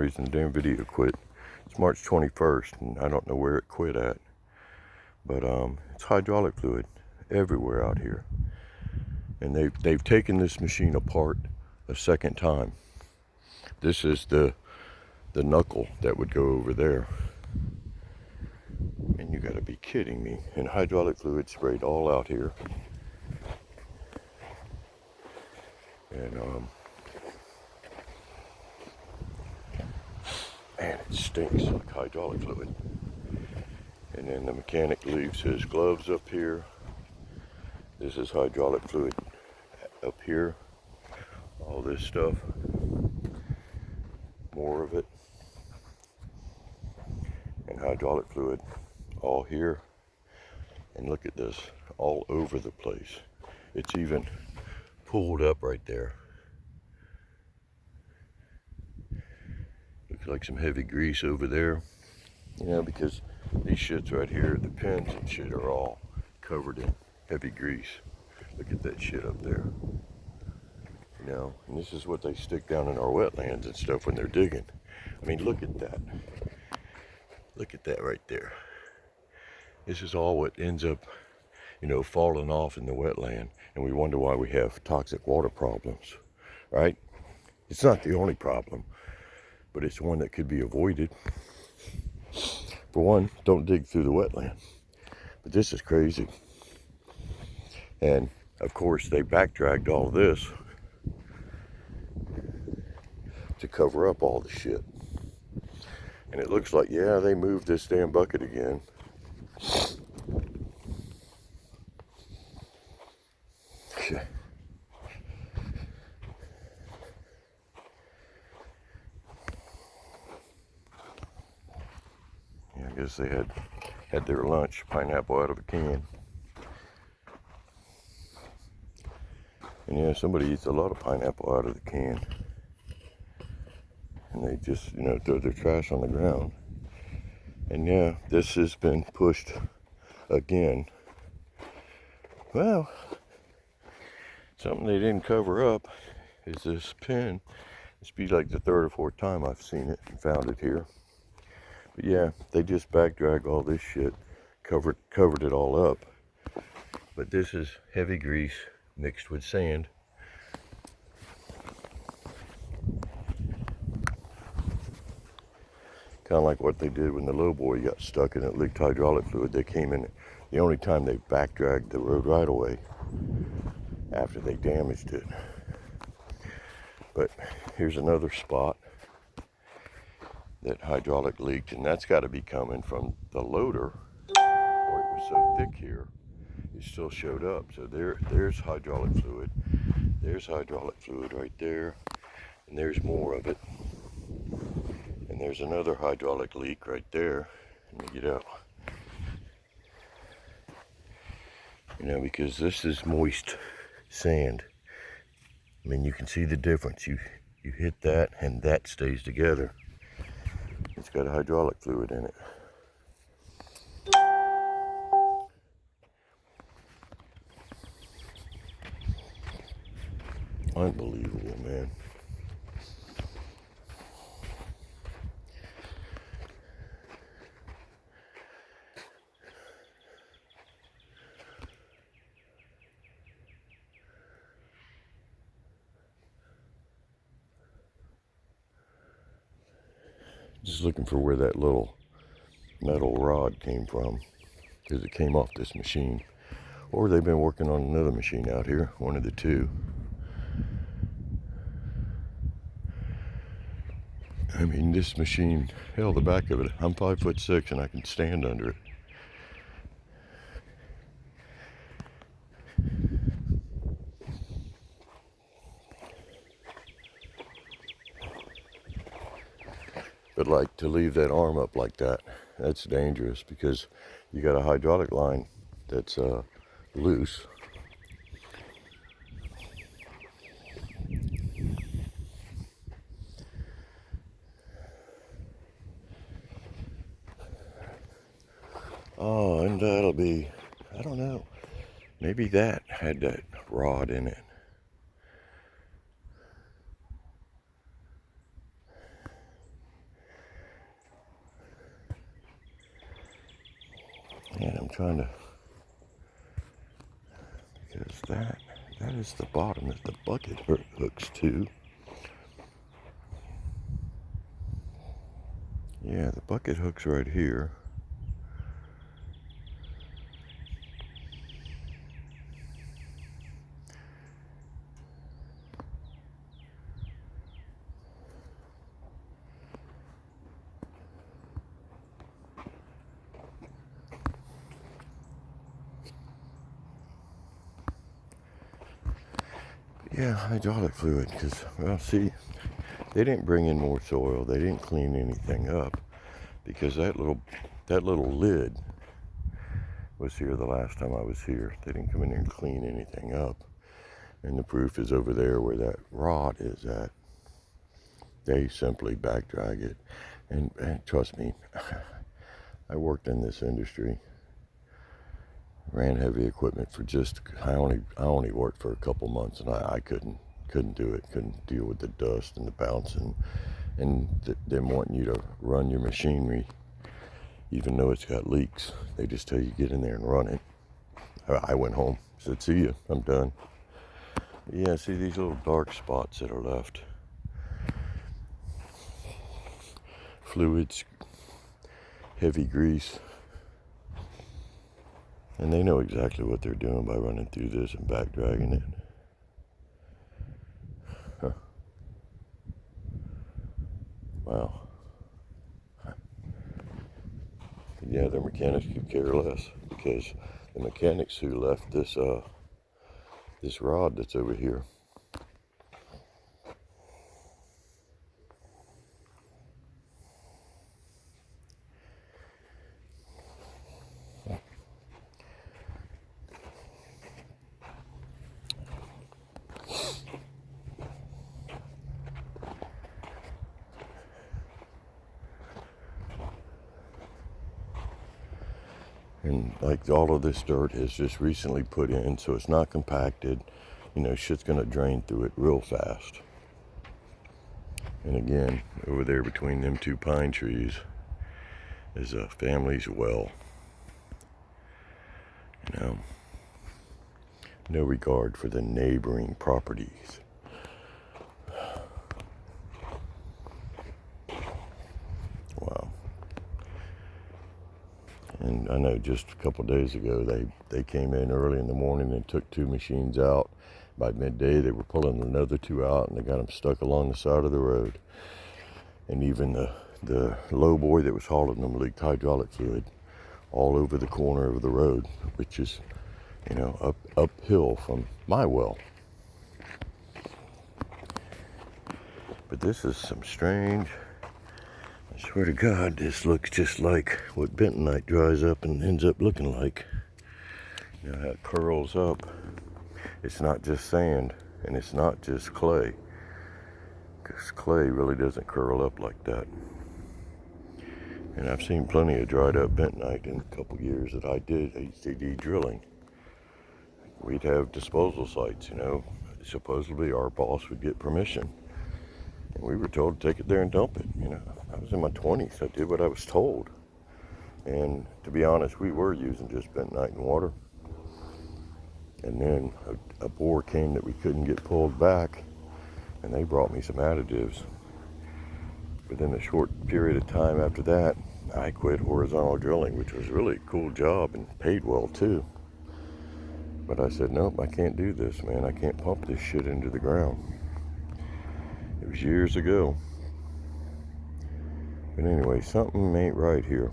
reason the damn video quit. It's March 21st, and I don't know where it quit at. But it's hydraulic fluid everywhere out here. And they've taken this machine apart a second time. This is the knuckle that would go over there. And you gotta be kidding me. And hydraulic fluid sprayed all out here. And man, it stinks like hydraulic fluid. And then the mechanic leaves his gloves up here. This is hydraulic fluid up here. All this stuff. More of it. And hydraulic fluid all here. And look at this, all over the place. It's even pulled up right there. Looks like some heavy grease over there. You know, because these shits right here, the pins and shit are all covered in heavy grease. Look at that shit up there. You know, and this is what they stick down in our wetlands and stuff when they're digging. I mean, look at that. Look at that right there. This is all what ends up, you know, falling off in the wetland. And we wonder why we have toxic water problems, right? It's not the only problem, but it's one that could be avoided. For one, don't dig through the wetland. But this is crazy. And of course, they backdragged all of this to cover up all the shit. And it looks like, yeah, they moved this damn bucket again. Yeah, I guess they had their lunch, pineapple out of a can. And yeah, somebody eats a lot of pineapple out of the can. And they just, you know, throw their trash on the ground. And yeah, this has been pushed again. Well, something they didn't cover up is this pin. This be like the third or fourth time I've seen it and found it here. But yeah, they just backdragged all this shit, covered it all up. But this is heavy grease mixed with sand. Kind of like what they did when the lowboy got stuck and it leaked hydraulic fluid. They came in, the only time they backdragged the road right away after they damaged it. But here's another spot that hydraulic leaked, and that's got to be coming from the loader, or it was so thick here it still showed up. So there's hydraulic fluid. There's hydraulic fluid right there, and there's more of it. And there's another hydraulic leak right there. Let me get out. You know, because this is moist sand. I mean, you can see the difference. You hit that and that stays together. It's got hydraulic fluid in it. Unbelievable, man. Just looking for where that little metal rod came from, because it came off this machine. Or they've been working on another machine out here, one of the two. I mean, this machine, hell, the back of it, I'm 5'6" and I can stand under it. But like, to leave that arm up like that, that's dangerous, because you got a hydraulic line that's loose. Oh, and that'll be, I don't know, maybe that had that rod in it. trying to, because that is the bottom that the bucket hooks to. Yeah, the bucket hook's right here. Yeah, hydraulic fluid, because, well, see, they didn't bring in more soil. They didn't clean anything up, because that little lid was here the last time I was here. They didn't come in here and clean anything up. And the proof is over there where that rod is at. They simply back drag it. And trust me, I worked in this industry, ran heavy equipment for I only worked for a couple months, and I couldn't do it. Couldn't deal with the dust and the bouncing and them wanting you to run your machinery even though it's got leaks. They just tell you get in there and run it. I went home, said, see you, I'm done. Yeah, see these little dark spots that are left. Fluids, heavy grease. And they know exactly what they're doing by running through this and back dragging it. Huh. Wow. Yeah, their mechanics could care less, because the mechanics who left this rod that's over here, and like all of this dirt is just recently put in, so it's not compacted. You know, shit's gonna drain through it real fast. And again, over there between them two pine trees is a family's well. You know, no regard for the neighboring properties. Wow. And I know just a couple of days ago, they came in early in the morning and took 2 machines out. By midday, they were pulling another 2 out, and they got them stuck along the side of the road. And even the low boy that was hauling them leaked hydraulic fluid all over the corner of the road, which is, you know, uphill from my well. But this is some strange, I swear to God, this looks just like what bentonite dries up and ends up looking like. You know how it curls up. It's not just sand, and it's not just clay, because clay really doesn't curl up like that. And I've seen plenty of dried up bentonite in a couple years that I did HDD drilling. We'd have disposal sites, you know. Supposedly our boss would get permission, and we were told to take it there and dump it. You know, I was in my 20s. I did what I was told. And to be honest, we were using just bentonite and water. And then a bore came that we couldn't get pulled back, and they brought me some additives. Within a short period of time after that, I quit horizontal drilling, which was really a cool job and paid well too. But I said, nope, I can't do this, man. I can't pump this shit into the ground. It was years ago. But anyway, something ain't right here.